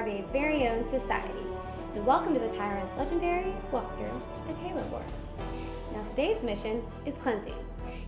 RVA's very own society, and welcome to the Tyrant's legendary walkthrough of Halo Wars. Now today's mission is cleansing,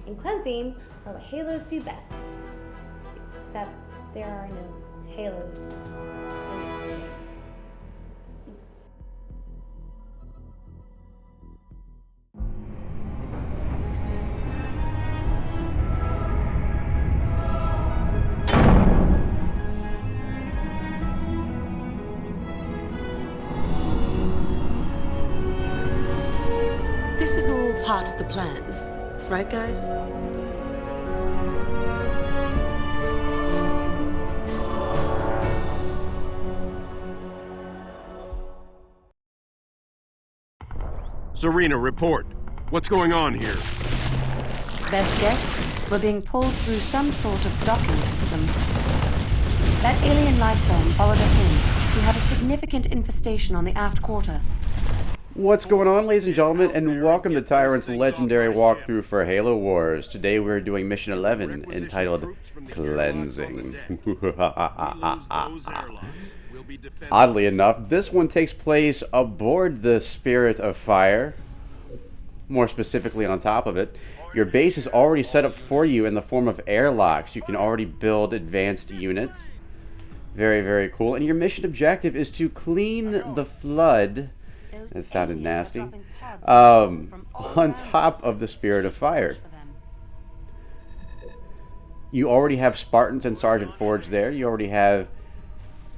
and cleansing are what Halos do best, except there are no Halos in this game. This is all part of the plan, right guys? Serena, report. What's going on here? Best guess, we're being pulled through some sort of docking system. That alien life form followed us in. We have a significant infestation on the aft quarter. What's going on, ladies and gentlemen, and welcome to Tyrant's legendary walkthrough for Halo Wars. Today we're doing Mission 11, entitled Cleansing. Oddly enough, this one takes place aboard the Spirit of Fire, more specifically on top of it. Your base is already set up for you in the form of airlocks. You can already build advanced units. Very, very cool. And your mission objective is to clean the flood. It sounded nasty. On top of the Spirit of Fire. You already have Spartans and Sergeant Forge there. You already have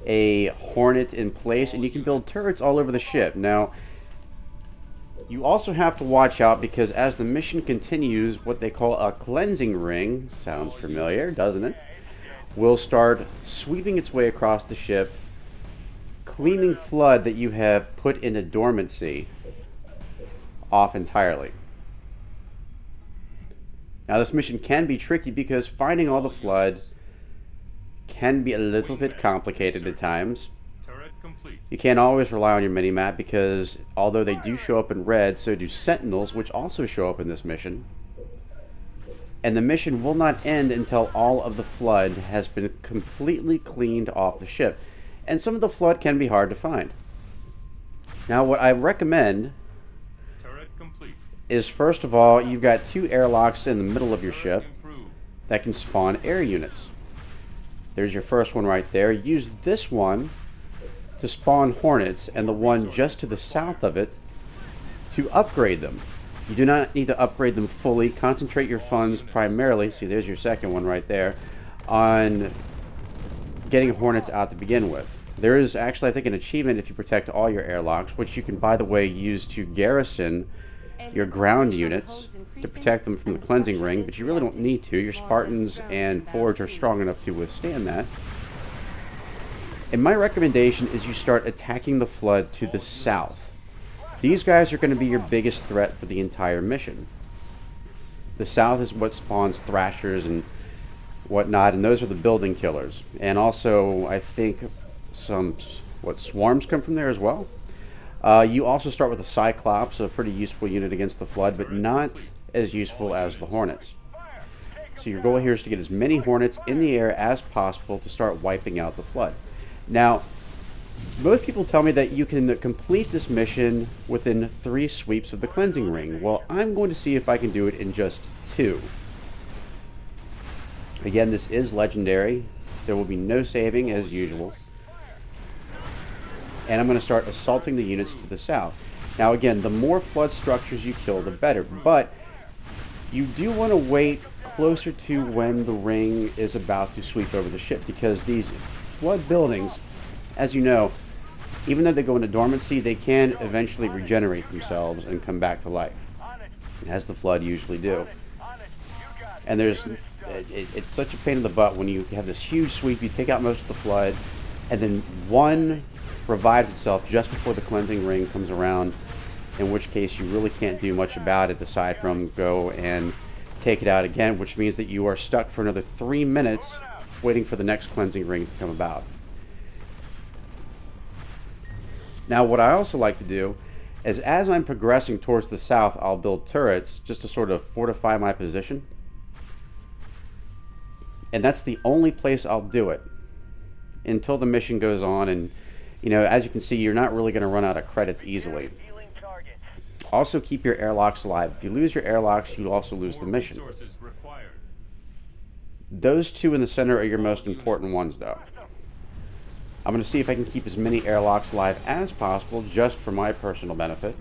a Hornet in place, and you can build turrets all over the ship. Now, you also have to watch out because as the mission continues, what they call a cleansing ring, sounds familiar, doesn't it? Will start sweeping its way across the ship, cleaning flood that you have put into dormancy off entirely. Now this mission can be tricky because finding all the flood can be a little bit complicated at times. You can't always rely on your minimap because although they do show up in red, so do sentinels, which also show up in this mission. And the mission will not end until all of the flood has been completely cleaned off the ship. And some of the flood can be hard to find. Now what I recommend is, first of all, you've got two airlocks in the middle of your ship that can spawn air units. There's your first one right there. Use this one to spawn Hornets and the one just to the south of it to upgrade them. You do not need to upgrade them fully. Concentrate your funds primarily, see there's your second one right there, on getting Hornets out to begin with. There is actually, I think, an achievement if you protect all your airlocks, which you can, by the way, use to garrison your ground units to protect them from the cleansing ring, but you really don't need to. Your Spartans and Forge are strong enough to withstand that. And my recommendation is you start attacking the flood to the south. These guys are going to be your biggest threat for the entire mission. The south is what spawns Thrashers and whatnot, and those are the building killers. And also, I think some swarms come from there as well. You also start with a Cyclops, a pretty useful unit against the flood, but not as useful as the Hornets. So your goal here is to get as many Hornets in the air as possible to start wiping out the flood. Now, most people tell me that you can complete this mission within 3 sweeps of the cleansing ring. Well, I'm going to see if I can do it in just 2. Again, this is legendary. There will be no saving as usual. And I'm going to start assaulting the units to the south. Now again, the more flood structures you kill, the better. But you do want to wait closer to when the ring is about to sweep over the ship, because these flood buildings, as you know, even though they go into dormancy, they can eventually regenerate themselves and come back to life, as the flood usually do. And it's such a pain in the butt when you have this huge sweep, you take out most of the flood, and then one revives itself just before the cleansing ring comes around, in which case you really can't do much about it aside from go and take it out again, which means that you are stuck for another 3 minutes waiting for the next cleansing ring to come about. Now what I also like to do is, as I'm progressing towards the south, I'll build turrets just to sort of fortify my position. And that's the only place I'll do it until the mission goes on and you know, as you can see, you're not really going to run out of credits easily. Also, keep your airlocks alive. If you lose your airlocks, you also lose the mission. Those two in the center are your most important ones, though. I'm going to see if I can keep as many airlocks alive as possible, just for my personal benefit.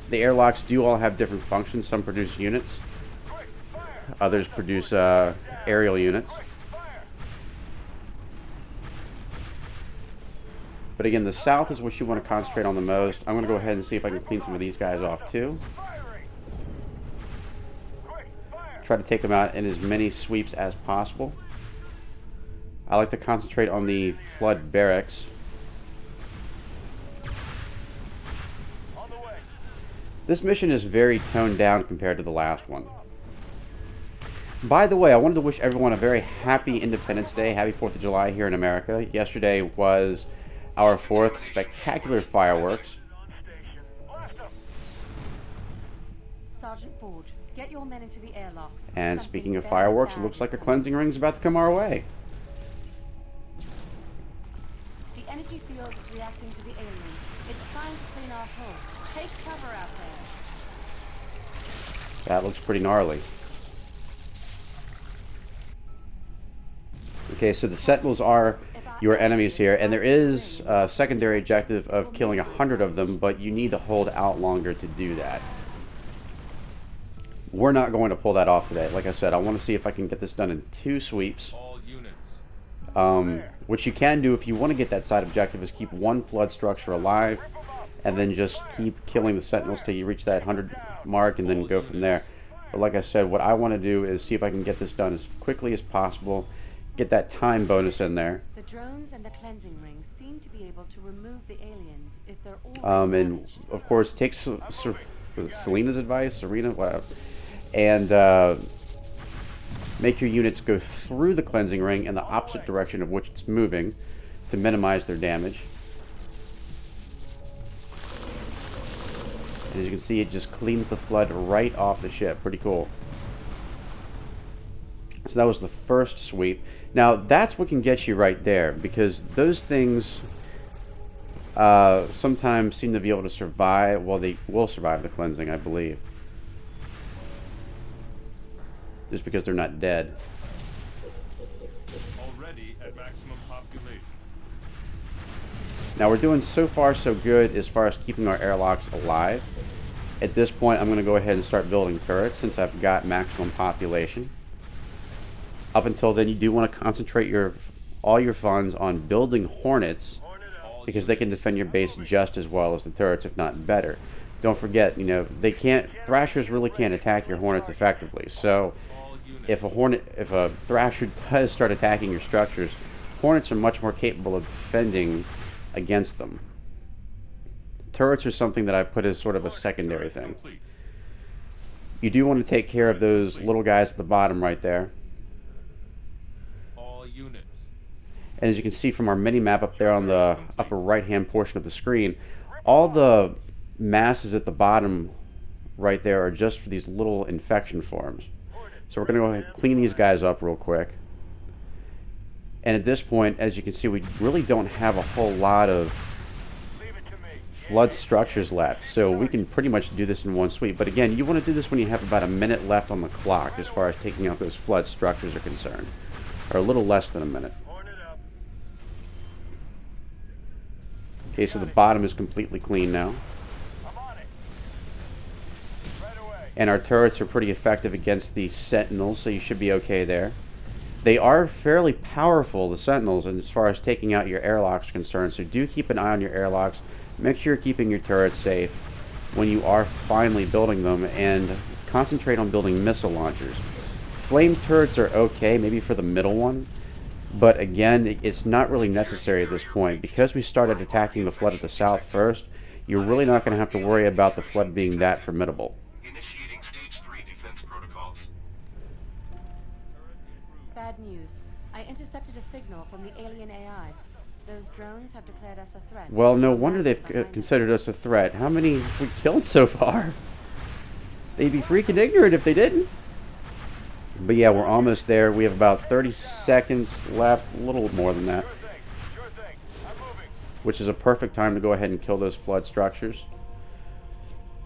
The airlocks do all have different functions. Some produce units. Others produce aerial units. But again, the south is what you want to concentrate on the most. I'm going to go ahead and see if I can clean some of these guys off too. Try to take them out in as many sweeps as possible. I like to concentrate on the flood barracks. This mission is very toned down compared to the last one. By the way, I wanted to wish everyone a very happy Independence Day, happy 4th of July here in America. Yesterday was our 4th, spectacular fireworks. Sergeant Forge, get your men into the airlocks. And speaking of fireworks, it looks like a cleansing ring's about to come our way. The energy field is reacting to the aliens. It's trying to clean our hull. Take cover out there. That looks pretty gnarly. Okay, so the Sentinels are your enemies here, and there is a secondary objective of killing 100 of them, but you need to hold out longer to do that. We're not going to pull that off today. Like I said, I want to see if I can get this done in 2 sweeps. What you can do if you want to get that side objective is keep 1 flood structure alive, and then just keep killing the Sentinels till you reach that 100 mark, and then go from there. But like I said, what I want to do is see if I can get this done as quickly as possible, get that time bonus in there. The drones and the cleansing rings seem to be able to remove the aliens if they're all And damaged. of course, take was it Selena's advice, Serena, whatever, and make your units go through the cleansing ring in the opposite direction of which it's moving to minimize their damage. And as you can see, it just cleaned the flood right off the ship. Pretty cool. So that was the first sweep. Now that's what can get you right there, because those things sometimes seem to be able to survive. Well, they will survive the cleansing, I believe, just because they're not dead. Already at maximum population. Now we're doing so far so good as far as keeping our airlocks alive. At this point, I'm going to go ahead and start building turrets since I've got maximum population. Up until then, you do want to concentrate all your funds on building Hornets, because they can defend your base just as well as the turrets, if not better. Don't forget, you know, Thrashers really can't attack your Hornets effectively. So if a Thrasher does start attacking your structures, Hornets are much more capable of defending against them. Turrets are something that I put as sort of a secondary thing. You do want to take care of those little guys at the bottom right there. And as you can see from our mini-map up there on the upper right-hand portion of the screen, all the masses at the bottom right there are just for these little infection forms. So we're going to go ahead and clean these guys up real quick. And at this point, as you can see, we really don't have a whole lot of flood structures left. So we can pretty much do this in 1 sweep. But again, you want to do this when you have about a minute left on the clock as far as taking out those flood structures are concerned. Or a little less than a minute. Okay, so the bottom is completely clean now. And our turrets are pretty effective against the Sentinels, so you should be okay there. They are fairly powerful, the Sentinels, as far as taking out your airlocks are concerned, so do keep an eye on your airlocks. Make sure you're keeping your turrets safe when you are finally building them, and concentrate on building missile launchers. Flame turrets are okay, maybe for the middle one. But again, it's not really necessary at this point. Because we started attacking the flood at the south first, you're really not going to have to worry about the flood being that formidable. Initiating stage 3 defense protocols. Bad news. I intercepted a signal from the alien AI. Those drones have declared us a threat. Well, no wonder they've considered us a threat. How many have we killed so far? They'd be freaking ignorant if they didn't. But yeah, we're almost there. We have about 30 seconds left, a little more than that. which is a perfect time to go ahead and kill those flood structures.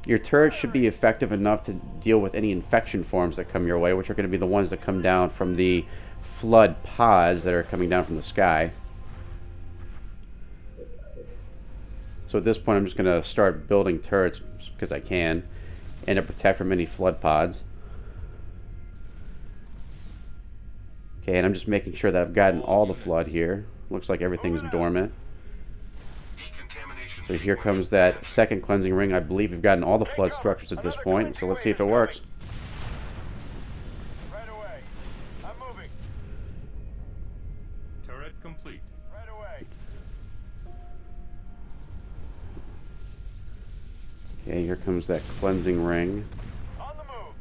Your turret should be effective enough to deal with any infection forms that come your way, which are going to be the ones that come down from the flood pods that are coming down from the sky. So at this point I'm just going to start building turrets because I can, and to protect from any flood pods. Okay, and I'm just making sure that I've gotten all the flood here. Looks like everything's dormant. So here comes that second cleansing ring. I believe we've gotten all the flood structures at this point, so let's see if it works. Right away. I'm moving. Turret complete. Right away. Okay, here comes that cleansing ring. On the move.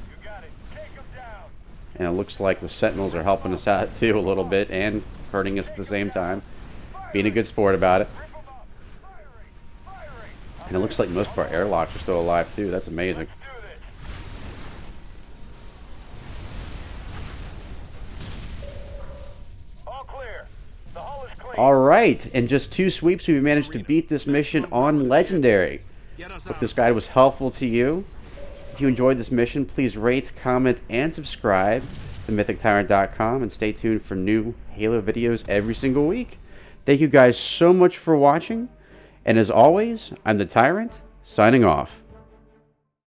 You got it. Take them down. And it looks like the sentinels are helping us out too a little bit and hurting us at the same time. Being a good sport about it. Rip them up. Firing. Firing. And it looks like most of our airlocks are still alive too. That's amazing. Do this. All clear. The hull is clean. Alright, in just 2 sweeps we managed to beat this mission on Legendary. Hope this guide was helpful to you. If you enjoyed this mission, please rate, comment, and subscribe to MythicTyrant.com and stay tuned for new Halo videos every single week. Thank you guys so much for watching, and as always, I'm the Tyrant, signing off.